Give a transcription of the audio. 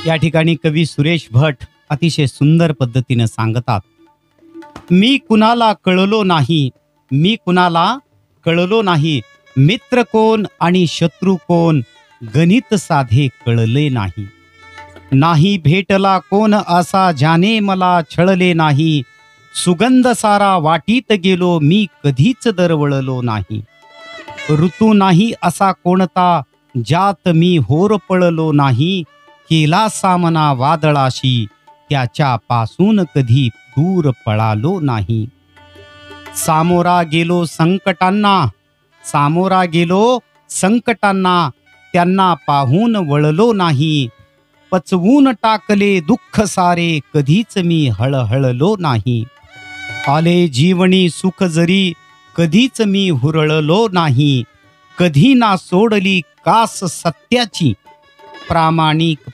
या ठिकाणी कवी सुरेश भट अतिशय सुंदर पद्धतीने सांगतात, मी कुणाला कळलो नाही, मी कुणाला कळलो नाही, मित्र कोण आणि शत्रू कोण गणित साधे कळले नाही. नाही भेटला कोण असा ज्याने मला छळले नाही, सुगंध सारा वाटीत गेलो मी कधीच दरवळलो नाही. ऋतू नाही असा कोणता ज्यात मी होरपळलो नाही, केला सामना वादळाशी त्याच्या पासून कधी दूर पळालो नाही. सामोरा गेलो संकटांना, सामोरा गेलो संकटांना, त्यांना पाहून वळलो नाही. पचवून टाकले दुःख सारे कधीच मी हळहळलो नाही. आले जीवनी सुख जरी कधीच मी हुरळलो नाही. कधी ना सोडली कास सत्याची, प्रामाणिक